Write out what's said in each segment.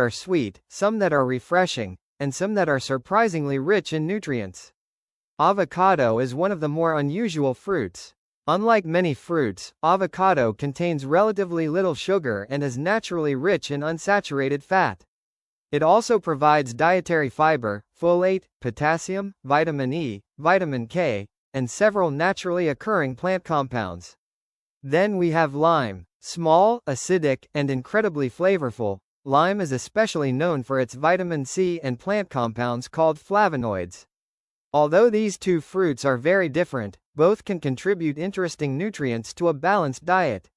are sweet, some that are refreshing, and some that are surprisingly rich in nutrients. Avocado is one of the more unusual fruits. Unlike many fruits, avocado contains relatively little sugar and is naturally rich in unsaturated fat. It also provides dietary fiber, folate, potassium, vitamin E, vitamin K, and several naturally occurring plant compounds. Then we have lime. Small, acidic, and incredibly flavorful, lime is especially known for its vitamin C and plant compounds called flavonoids. Although these two fruits are very different, both can contribute interesting nutrients to a balanced diet.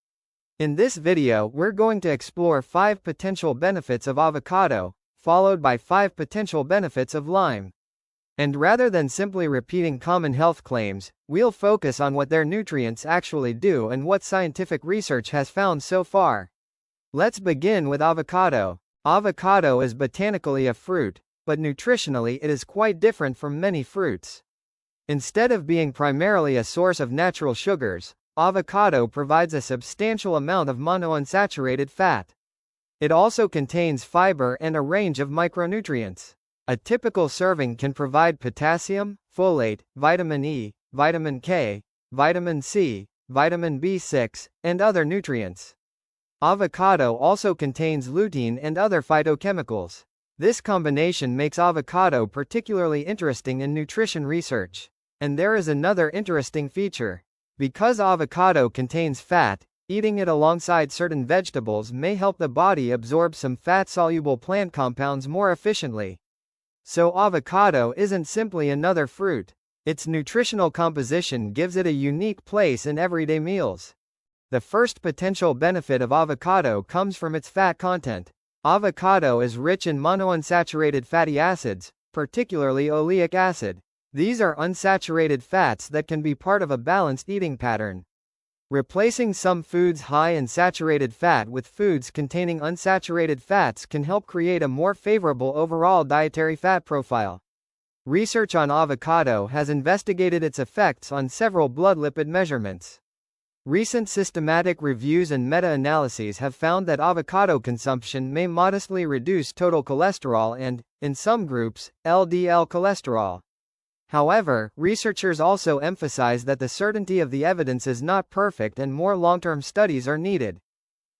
In this video, we're going to explore 5 potential benefits of avocado, followed by 5 potential benefits of lime. And rather than simply repeating common health claims, we'll focus on what their nutrients actually do and what scientific research has found so far. Let's begin with avocado. Avocado is botanically a fruit, but nutritionally it is quite different from many fruits. Instead of being primarily a source of natural sugars, avocado provides a substantial amount of monounsaturated fat. It also contains fiber and a range of micronutrients. A typical serving can provide potassium, folate, vitamin E, vitamin K, vitamin C, vitamin B6, and other nutrients. Avocado also contains lutein and other phytochemicals. This combination makes avocado particularly interesting in nutrition research. And there is another interesting feature. Because avocado contains fat, eating it alongside certain vegetables may help the body absorb some fat-soluble plant compounds more efficiently. So avocado isn't simply another fruit. Its nutritional composition gives it a unique place in everyday meals. The first potential benefit of avocado comes from its fat content. Avocado is rich in monounsaturated fatty acids, particularly oleic acid. These are unsaturated fats that can be part of a balanced eating pattern. Replacing some foods high in saturated fat with foods containing unsaturated fats can help create a more favorable overall dietary fat profile. Research on avocado has investigated its effects on several blood lipid measurements. Recent systematic reviews and meta-analyses have found that avocado consumption may modestly reduce total cholesterol and, in some groups, LDL cholesterol. However, researchers also emphasize that the certainty of the evidence is not perfect and more long-term studies are needed.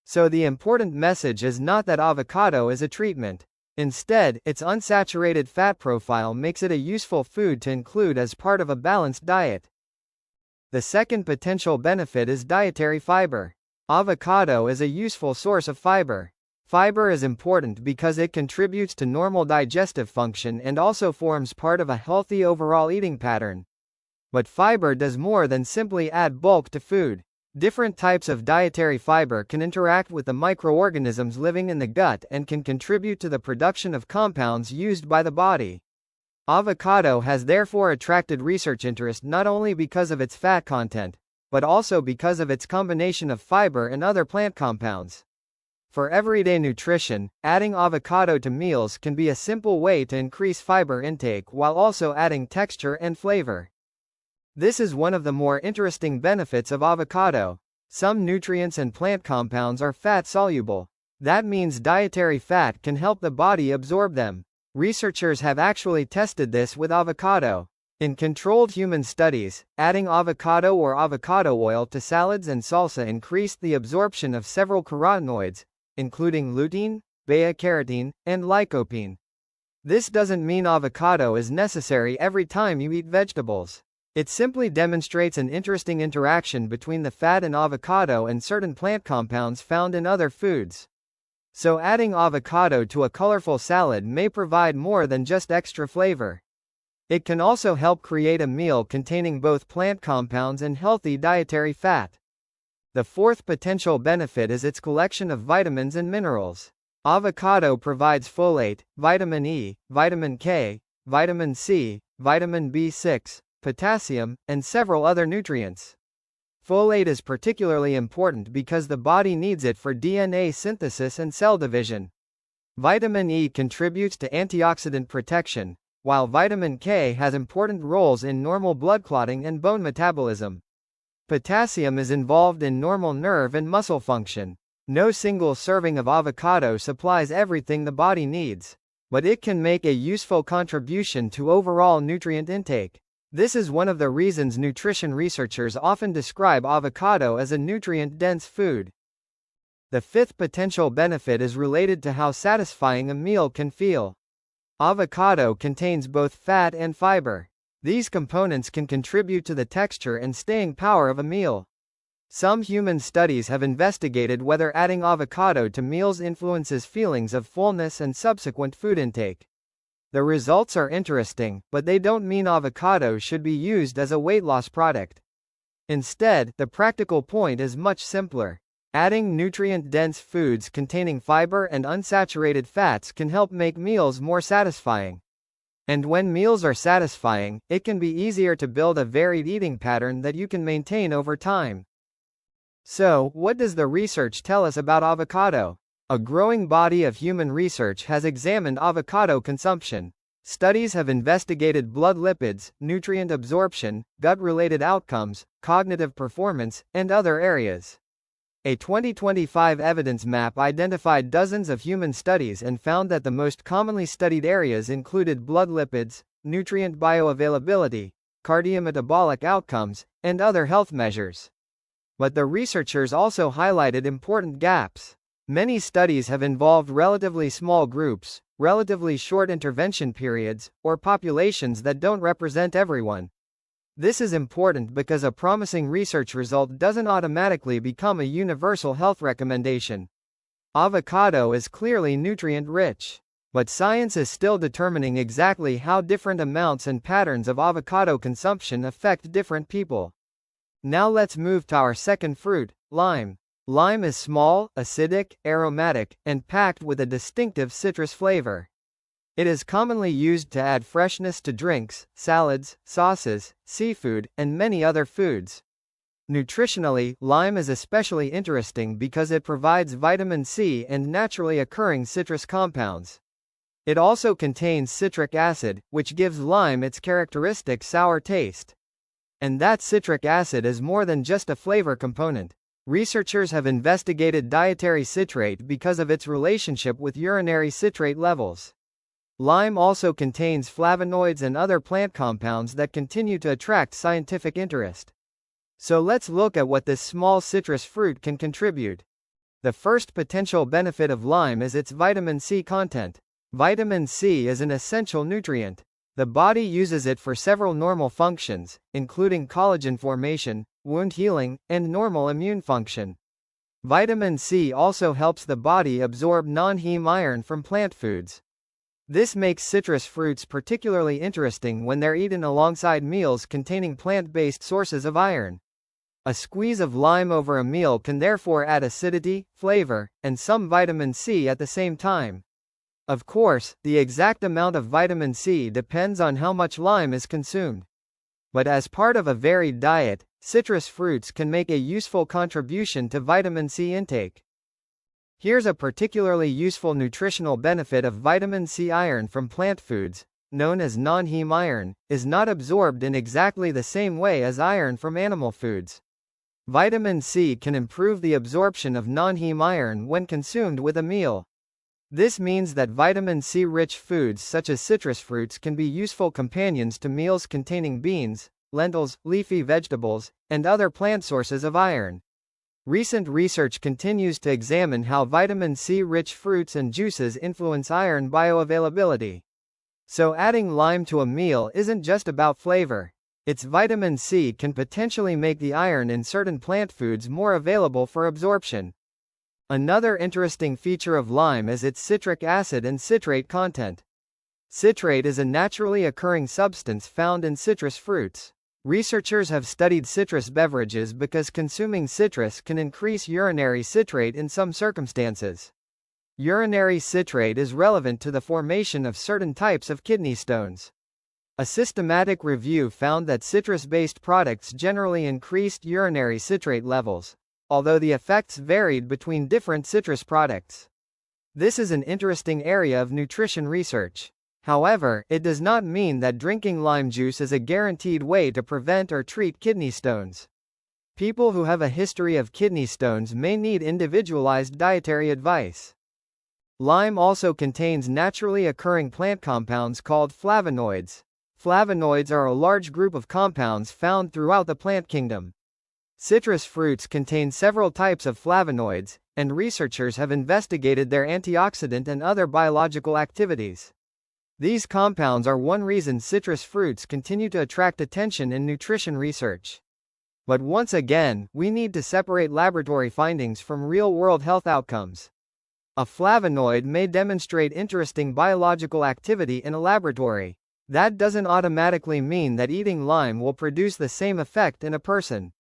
So the important message is not that avocado is a treatment. Instead, its unsaturated fat profile makes it a useful food to include as part of a balanced diet. The second potential benefit is dietary fiber. Avocado is a useful source of fiber. Fiber is important because it contributes to normal digestive function and also forms part of a healthy overall eating pattern. But fiber does more than simply add bulk to food. Different types of dietary fiber can interact with the microorganisms living in the gut and can contribute to the production of compounds used by the body. Avocado has therefore attracted research interest not only because of its fat content, but also because of its combination of fiber and other plant compounds. For everyday nutrition, adding avocado to meals can be a simple way to increase fiber intake while also adding texture and flavor. This is one of the more interesting benefits of avocado. Some nutrients and plant compounds are fat-soluble. That means dietary fat can help the body absorb them. Researchers have actually tested this with avocado. In controlled human studies, adding avocado or avocado oil to salads and salsa increased the absorption of several carotenoids, including lutein, beta-carotene, and lycopene. This doesn't mean avocado is necessary every time you eat vegetables. It simply demonstrates an interesting interaction between the fat in avocado and certain plant compounds found in other foods. So adding avocado to a colorful salad may provide more than just extra flavor. It can also help create a meal containing both plant compounds and healthy dietary fat. The fourth potential benefit is its collection of vitamins and minerals. Avocado provides folate, vitamin E, vitamin K, vitamin C, vitamin B6, potassium, and several other nutrients. Folate is particularly important because the body needs it for DNA synthesis and cell division. Vitamin E contributes to antioxidant protection, while vitamin K has important roles in normal blood clotting and bone metabolism. Potassium is involved in normal nerve and muscle function. No single serving of avocado supplies everything the body needs, but it can make a useful contribution to overall nutrient intake. This is one of the reasons nutrition researchers often describe avocado as a nutrient-dense food. The fifth potential benefit is related to how satisfying a meal can feel. Avocado contains both fat and fiber. These components can contribute to the texture and staying power of a meal. Some human studies have investigated whether adding avocado to meals influences feelings of fullness and subsequent food intake. The results are interesting, but they don't mean avocado should be used as a weight loss product. Instead, the practical point is much simpler. Adding nutrient-dense foods containing fiber and unsaturated fats can help make meals more satisfying. And when meals are satisfying, it can be easier to build a varied eating pattern that you can maintain over time. So, what does the research tell us about avocado? A growing body of human research has examined avocado consumption. Studies have investigated blood lipids, nutrient absorption, gut-related outcomes, cognitive performance, and other areas. A 2025 evidence map identified dozens of human studies and found that the most commonly studied areas included blood lipids, nutrient bioavailability, cardiometabolic outcomes, and other health measures. But the researchers also highlighted important gaps. Many studies have involved relatively small groups, relatively short intervention periods, or populations that don't represent everyone. This is important because a promising research result doesn't automatically become a universal health recommendation. Avocado is clearly nutrient-rich, but science is still determining exactly how different amounts and patterns of avocado consumption affect different people. Now let's move to our second fruit, lime. Lime is small, acidic, aromatic, and packed with a distinctive citrus flavor. It is commonly used to add freshness to drinks, salads, sauces, seafood, and many other foods. Nutritionally, lime is especially interesting because it provides vitamin C and naturally occurring citrus compounds. It also contains citric acid, which gives lime its characteristic sour taste. And that citric acid is more than just a flavor component. Researchers have investigated dietary citrate because of its relationship with urinary citrate levels. Lime also contains flavonoids and other plant compounds that continue to attract scientific interest. So let's look at what this small citrus fruit can contribute. The first potential benefit of lime is its vitamin C content. Vitamin C is an essential nutrient. The body uses it for several normal functions, including collagen formation, wound healing, and normal immune function. Vitamin C also helps the body absorb non-heme iron from plant foods. This makes citrus fruits particularly interesting when they're eaten alongside meals containing plant-based sources of iron. A squeeze of lime over a meal can therefore add acidity, flavor, and some vitamin C at the same time. Of course, the exact amount of vitamin C depends on how much lime is consumed. But as part of a varied diet, citrus fruits can make a useful contribution to vitamin C intake. Here's a particularly useful nutritional benefit of vitamin C. Iron from plant foods, known as non-heme iron, is not absorbed in exactly the same way as iron from animal foods. Vitamin C can improve the absorption of non-heme iron when consumed with a meal. This means that vitamin C-rich foods such as citrus fruits can be useful companions to meals containing beans, lentils, leafy vegetables, and other plant sources of iron. Recent research continues to examine how vitamin C-rich fruits and juices influence iron bioavailability. So adding lime to a meal isn't just about flavor. Its vitamin C can potentially make the iron in certain plant foods more available for absorption. Another interesting feature of lime is its citric acid and citrate content. Citrate is a naturally occurring substance found in citrus fruits. Researchers have studied citrus beverages because consuming citrus can increase urinary citrate in some circumstances. Urinary citrate is relevant to the formation of certain types of kidney stones. A systematic review found that citrus-based products generally increased urinary citrate levels, although the effects varied between different citrus products. This is an interesting area of nutrition research. However, it does not mean that drinking lime juice is a guaranteed way to prevent or treat kidney stones. People who have a history of kidney stones may need individualized dietary advice. Lime also contains naturally occurring plant compounds called flavonoids. Flavonoids are a large group of compounds found throughout the plant kingdom. Citrus fruits contain several types of flavonoids, and researchers have investigated their antioxidant and other biological activities. These compounds are one reason citrus fruits continue to attract attention in nutrition research. But once again, we need to separate laboratory findings from real-world health outcomes. A flavonoid may demonstrate interesting biological activity in a laboratory. That doesn't automatically mean that eating lime will produce the same effect in a person.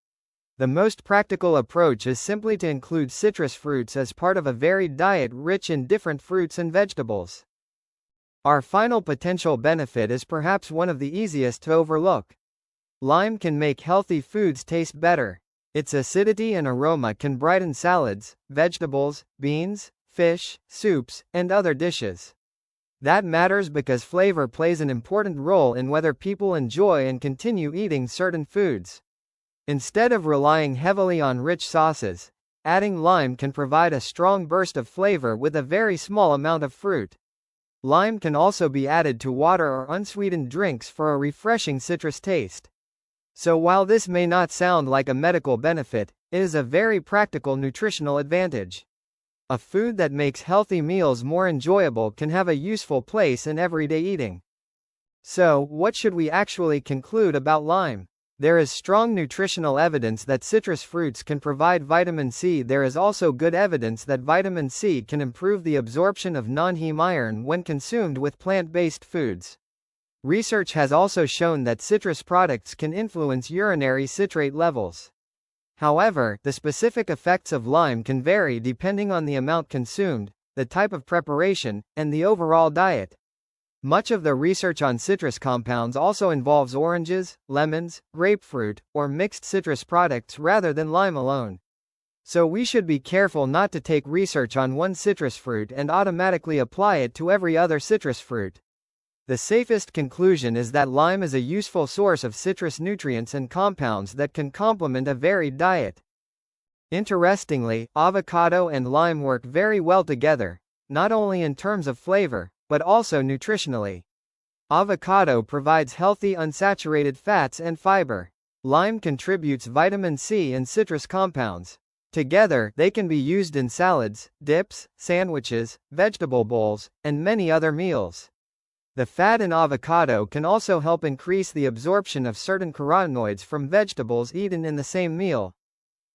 The most practical approach is simply to include citrus fruits as part of a varied diet rich in different fruits and vegetables. Our final potential benefit is perhaps one of the easiest to overlook. Lime can make healthy foods taste better. Its acidity and aroma can brighten salads, vegetables, beans, fish, soups, and other dishes. That matters because flavor plays an important role in whether people enjoy and continue eating certain foods. Instead of relying heavily on rich sauces, adding lime can provide a strong burst of flavor with a very small amount of fruit. Lime can also be added to water or unsweetened drinks for a refreshing citrus taste. So while this may not sound like a medical benefit, it is a very practical nutritional advantage. A food that makes healthy meals more enjoyable can have a useful place in everyday eating. So, what should we actually conclude about lime? There is strong nutritional evidence that citrus fruits can provide vitamin C. There is also good evidence that vitamin C can improve the absorption of non-heme iron when consumed with plant-based foods. Research has also shown that citrus products can influence urinary citrate levels. However, the specific effects of lime can vary depending on the amount consumed, the type of preparation, and the overall diet. Much of the research on citrus compounds also involves oranges, lemons, grapefruit, or mixed citrus products rather than lime alone. So we should be careful not to take research on one citrus fruit and automatically apply it to every other citrus fruit. The safest conclusion is that lime is a useful source of citrus nutrients and compounds that can complement a varied diet. Interestingly, avocado and lime work very well together, not only in terms of flavor, but also nutritionally. Avocado provides healthy unsaturated fats and fiber. Lime contributes vitamin C and citrus compounds. Together, they can be used in salads, dips, sandwiches, vegetable bowls, and many other meals. The fat in avocado can also help increase the absorption of certain carotenoids from vegetables eaten in the same meal.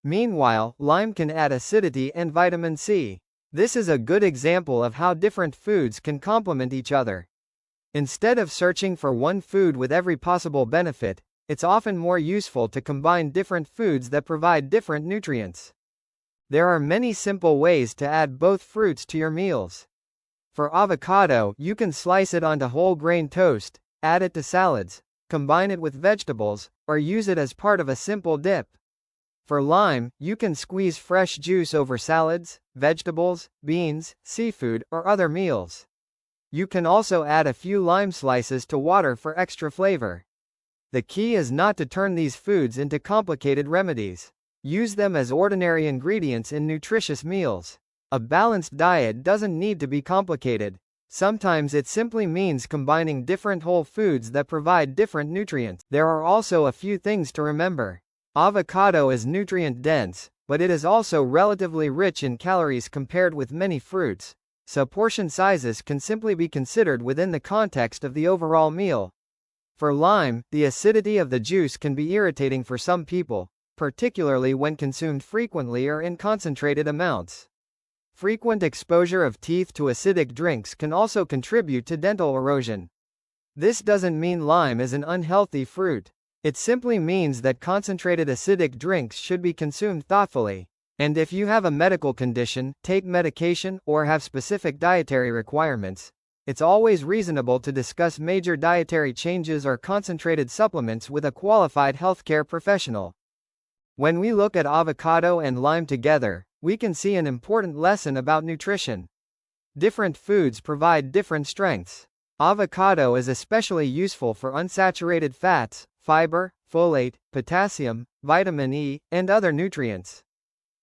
Meanwhile, lime can add acidity and vitamin C. This is a good example of how different foods can complement each other. Instead of searching for one food with every possible benefit, it's often more useful to combine different foods that provide different nutrients. There are many simple ways to add both fruits to your meals. For avocado, you can slice it onto whole grain toast, add it to salads, combine it with vegetables, or use it as part of a simple dip. For lime, you can squeeze fresh juice over salads, vegetables, beans, seafood, or other meals. You can also add a few lime slices to water for extra flavor. The key is not to turn these foods into complicated remedies. Use them as ordinary ingredients in nutritious meals. A balanced diet doesn't need to be complicated. Sometimes it simply means combining different whole foods that provide different nutrients. There are also a few things to remember. Avocado is nutrient-dense, but it is also relatively rich in calories compared with many fruits, so portion sizes can simply be considered within the context of the overall meal. For lime, the acidity of the juice can be irritating for some people, particularly when consumed frequently or in concentrated amounts. Frequent exposure of teeth to acidic drinks can also contribute to dental erosion. This doesn't mean lime is an unhealthy fruit. It simply means that concentrated acidic drinks should be consumed thoughtfully. And if you have a medical condition, take medication, or have specific dietary requirements, it's always reasonable to discuss major dietary changes or concentrated supplements with a qualified healthcare professional. When we look at avocado and lime together, we can see an important lesson about nutrition. Different foods provide different strengths. Avocado is especially useful for unsaturated fats, fiber, folate, potassium, vitamin E, and other nutrients.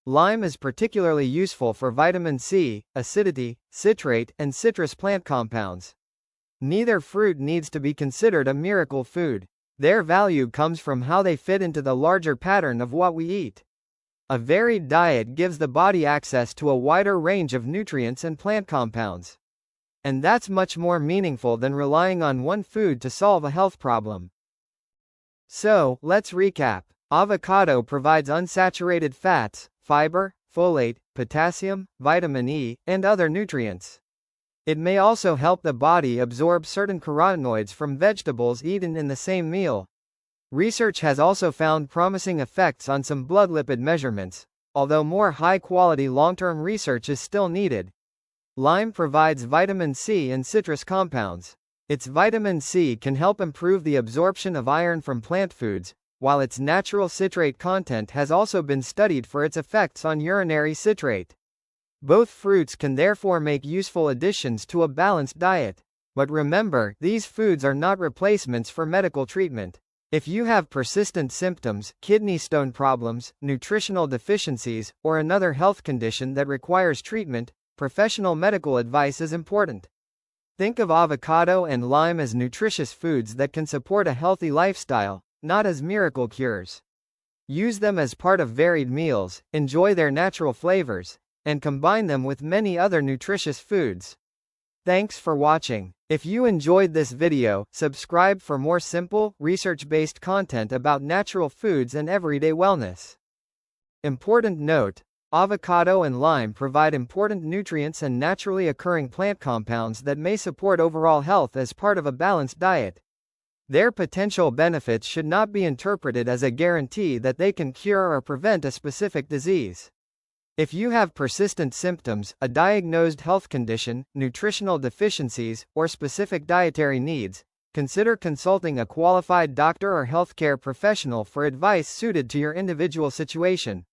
Lime is particularly useful for vitamin C, acidity, citrate, and citrus plant compounds. Neither fruit needs to be considered a miracle food. Their value comes from how they fit into the larger pattern of what we eat. A varied diet gives the body access to a wider range of nutrients and plant compounds. And that's much more meaningful than relying on one food to solve a health problem. So, let's recap. Avocado provides unsaturated fats, fiber, folate, potassium, vitamin E, and other nutrients. It may also help the body absorb certain carotenoids from vegetables eaten in the same meal. Research has also found promising effects on some blood lipid measurements, although more high-quality long-term research is still needed. Lime provides vitamin C and citrus compounds. Its vitamin C can help improve the absorption of iron from plant foods, while its natural citrate content has also been studied for its effects on urinary citrate. Both fruits can therefore make useful additions to a balanced diet. But remember, these foods are not replacements for medical treatment. If you have persistent symptoms, kidney stone problems, nutritional deficiencies, or another health condition that requires treatment, professional medical advice is important. Think of avocado and lime as nutritious foods that can support a healthy lifestyle, not as miracle cures. Use them as part of varied meals, enjoy their natural flavors, and combine them with many other nutritious foods. Thanks for watching. If you enjoyed this video, subscribe for more simple, research-based content about natural foods and everyday wellness. Important note: avocado and lime provide important nutrients and naturally occurring plant compounds that may support overall health as part of a balanced diet. Their potential benefits should not be interpreted as a guarantee that they can cure or prevent a specific disease. If you have persistent symptoms, a diagnosed health condition, nutritional deficiencies, or specific dietary needs, consider consulting a qualified doctor or healthcare professional for advice suited to your individual situation.